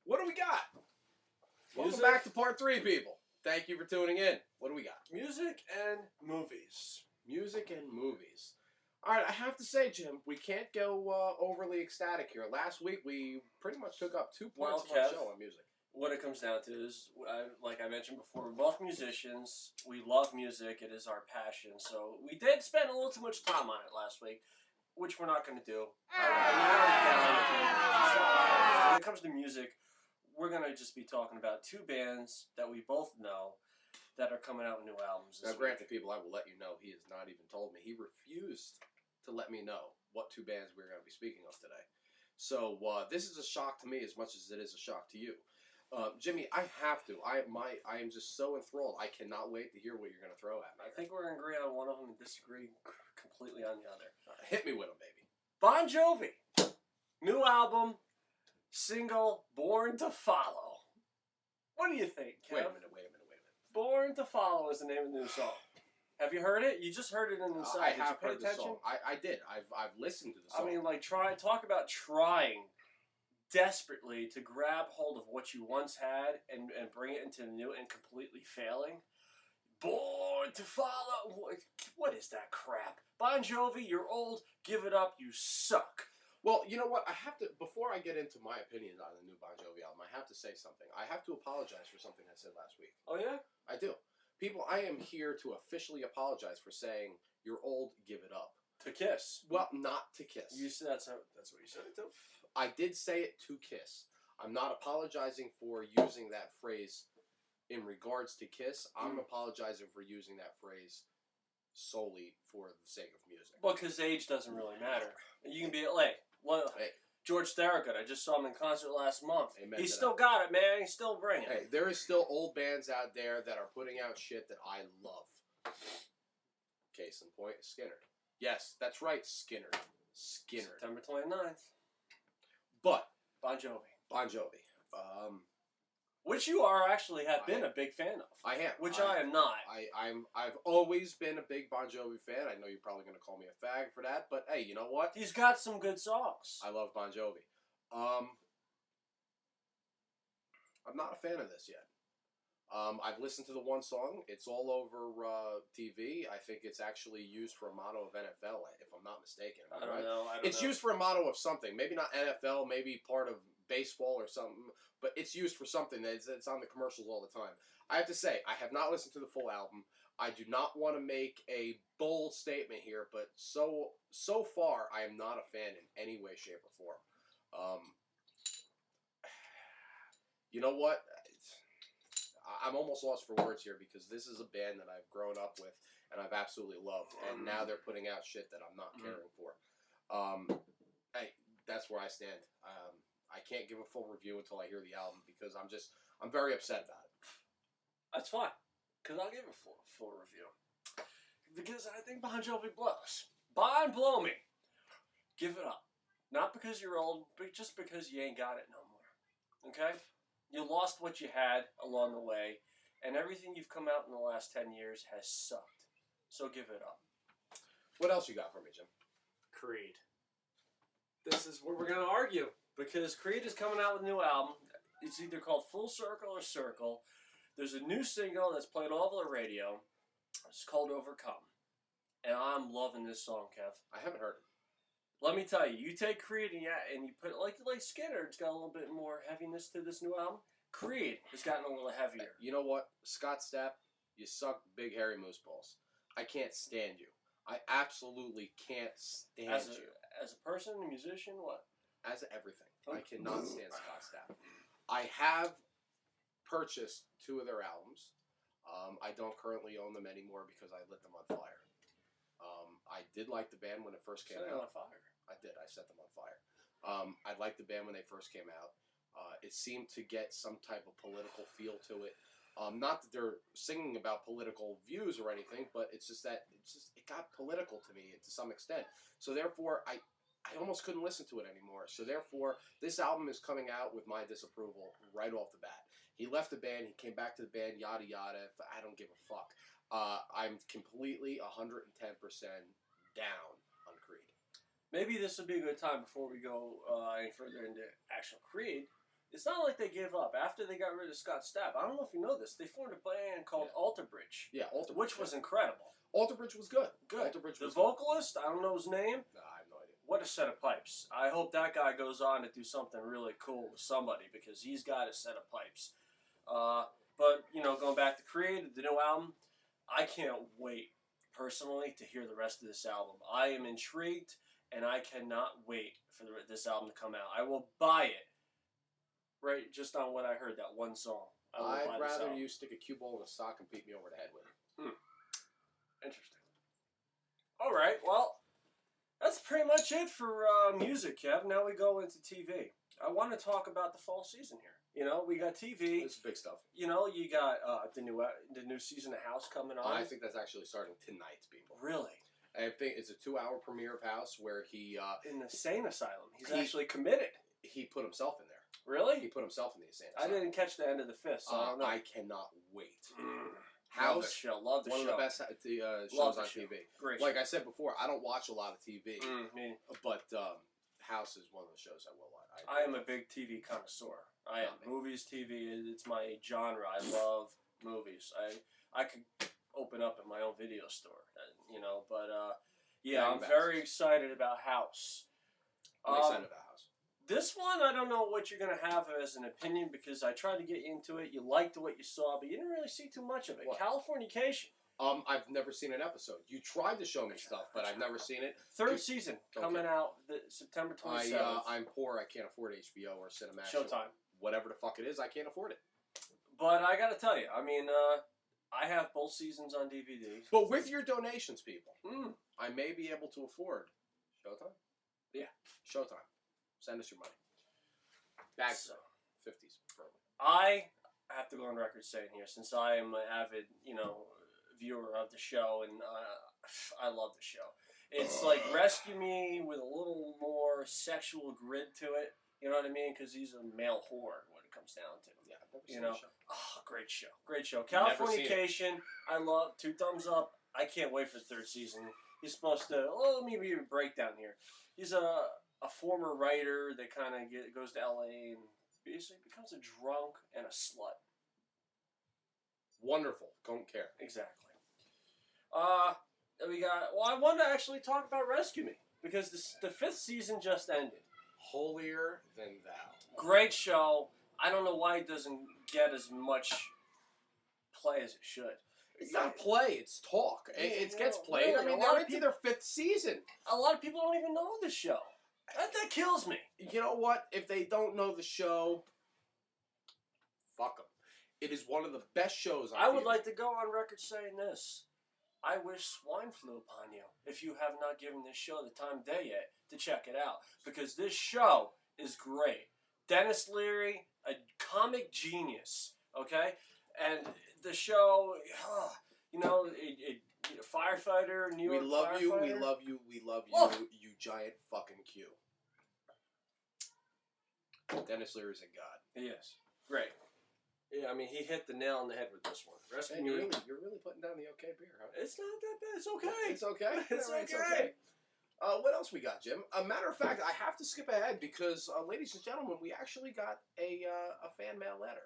What do we got? Welcome Back to part 3, people. Thank you for tuning in. What do we got? Music and movies. Music and movies. All right, I have to say, Jim, we can't go overly ecstatic here. Last week, we pretty much took up 2 points of our show on music. What it comes down to is, like I mentioned before, we're both musicians. We love music. It is our passion. So we did spend a little too much time on it last week, which we're not going to do. When it comes to music, we're going to just be talking about 2 bands that we both know that are coming out with new albums this Now, granted, people, I will let you know, he has not even told me. He refused to let me know what 2 bands we're going to be speaking of today. So this is a shock to me as much as it is a shock to you. Jimmy, I have to. I am just so enthralled. I cannot wait to hear what you're going to throw at me. I think we're going to agree on one of them and disagree completely on the other. Hit me with them, baby. Bon Jovi. New album, single, Born to Follow. What do you think, Kev? Wait a minute. Born to Follow is the name of the new song. Have you heard it? You just heard it in the song. I Did have you pay heard attention? the song. I did. I've listened to the song. I mean, like, talk about trying desperately to grab hold of what you once had and bring it into the new and completely failing. Born to Follow. What is that crap? Bon Jovi, you're old. Give it up. You suck. Well, you know what? I have to, before I get into my opinion on the new Bon Jovi album, I have to say something. I have to apologize for something I said last week. Oh, yeah? I do. People, I am here to officially apologize for saying, you're old, give it up. To Kiss. Well, not to Kiss. You said that's what you said it to? I did say it to Kiss. I'm not apologizing for using that phrase in regards to Kiss. I'm apologizing for using that phrase solely for the sake of music. Well, because age doesn't really matter. You can be like, Hey. George Thorogood. I just saw him in concert last month. Amen He's to still that. got it, man. He's still bringing it. Hey, there is still old bands out there that are putting out shit that I love. Case in point, Skinner. Yes, that's right, Skinner. September 29th. But Bon Jovi. Bon Jovi. Which you have been a big fan of. I am. Which I am not. I've always been a big Bon Jovi fan. I know you're probably going to call me a fag for that, but hey, you know what? He's got some good songs. I love Bon Jovi. I'm not a fan of this yet. I've listened to the one song. It's all over TV. I think it's actually used for a motto of NFL, if I'm not mistaken. I don't know. It's used for a motto of something. Maybe not NFL, maybe part of baseball or something, but it's used for something. It's on the commercials all the time. I have to say, I have not listened to the full album. I do not want to make a bold statement here, but so far, I am not a fan in any way, shape, or form. You know what? I'm almost lost for words here because this is a band that I've grown up with and I've absolutely loved, and now they're putting out shit that I'm not caring for. Hey, that's where I stand. I can't give a full review until I hear the album because I'm very upset about it. That's fine, because I'll give a full review. Because I think Bon Jovi blows. Bon blow me. Give it up. Not because you're old, but just because you ain't got it no more. Okay? You lost what you had along the way, and everything you've come out in the last 10 years has sucked. So give it up. What else you got for me, Jim? Creed. This is where we're going to argue. Because Creed is coming out with a new album. It's either called Full Circle or Circle. There's a new single that's played all over the radio. It's called Overcome. And I'm loving this song, Kev. I haven't heard it. Let me tell you, you take Creed and you put it like Skinner, it's got a little bit more heaviness to this new album. Creed has gotten a little heavier. You know what? Scott Stapp, you suck big hairy moose balls. I can't stand you. I absolutely can't stand you. As a person, a musician, what? As everything. I cannot stand Scott Stapp. I have purchased 2 of their albums. I don't currently own them anymore because I lit them on fire. I did like the band when it first came out. Set them on fire. I did. I set them on fire. I liked the band when they first came out. It seemed to get some type of political feel to it. Not that they're singing about political views or anything, but it's just that it got political to me to some extent. So therefore, I almost couldn't listen to it anymore. So therefore, this album is coming out with my disapproval right off the bat. He left the band. He came back to the band. Yada yada. I don't give a fuck. I'm completely 110% down on Creed. Maybe this would be a good time before we go any further into actual Creed, it's not like they gave up after they got rid of Scott Stapp. I don't know if you know this. They formed a band called Alter Bridge, Yeah, Alter Bridge, which was incredible. Alter Bridge was good. Good. Alter Bridge The was vocalist, I don't know his name. Good. Nah, I have no idea. What a set of pipes. I hope that guy goes on to do something really cool with somebody because he's got a set of pipes. But, you know, going back to Created, the new album, I can't wait, personally, to hear the rest of this album. I am intrigued, and I cannot wait for this album to come out. I will buy it, right, just on what I heard, that one song. I'd rather you stick a cue ball in a sock and beat me over the head with it. Interesting. All right, well, that's pretty much it for music, Kev. Now we go into TV. I want to talk about the fall season here. You know, we got TV. This is big stuff. You know, you got the new season of House coming on. I think that's actually starting tonight, people. Really? I think it's a 2-hour premiere of House where he In the insane asylum. He's actually committed. he put himself in there. Really? He put himself in the insane I asylum. didn't catch the end of the fifth, so I don't know. I cannot wait. Love the House, show. Love the one show. of the best shows Love the on show. TV. Great. Like I said before, I don't watch a lot of TV, Me. but House is one of the shows I will watch. I am a big TV connoisseur. I am. Movies, TV, it's my genre. I love movies. I could open up in my own video store, you know, but yeah, I'm very excited about House. I'm excited about House. This one, I don't know what you're going to have as an opinion because I tried to get you into it. You liked what you saw, but you didn't really see too much of it. What? Californication. I've never seen an episode. You tried to show me stuff, but I've never seen it. Third season coming out September 27th. I'm poor. I can't afford HBO or Cinemax. Showtime. Whatever the fuck it is, I can't afford it. But I got to tell you, I mean, I have both seasons on DVD. But with your donations, people, Mm. I may be able to afford Showtime. Yeah. Showtime. Send us your money. Bags, 50s, preferably. I have to go on record saying here, since I am an avid, you know, viewer of the show, and I love the show. It's like Rescue Me with a little more sexual grid to it. You know what I mean? Because he's a male whore, what it comes down to. Yeah, I've never seen You know, the show. oh, great show, great show. Never seen it. Californication, I love. 2 thumbs up. I can't wait for the 3rd season. He's supposed to. Oh, let me give you a breakdown here. He's a former writer that kind of goes to LA and basically becomes a drunk and a slut. Wonderful. Don't care. Exactly. We got. Well, I wanted to actually talk about Rescue Me because the 5th season just ended. Holier than thou. Great show. I don't know why it doesn't get as much play as it should. It's not play, it's talk. It gets played. Really, I mean, a lot they're of into their 5th season. A lot of people don't even know this show. That kills me. You know what? If they don't know the show, fuck them. It is one of the best shows on I would TV. like to go on record saying this. I wish swine flew upon you if you have not given this show the time of day yet to check it out. Because this show is great. Dennis Leary, a comic genius, okay? And the show, you know, firefighter, New York We love you, we firefighter. love you, we love you, Oh. you giant fucking Q. Dennis Leary's a god. He is. Great. Yeah, I mean, he hit the nail on the head with this one. Rescue And Me. you're really putting down the okay beer, huh? It's not that bad. It's okay. It's okay. It's All right, okay. What else we got, Jim? A matter of fact, I have to skip ahead because, ladies and gentlemen, we actually got a fan mail letter.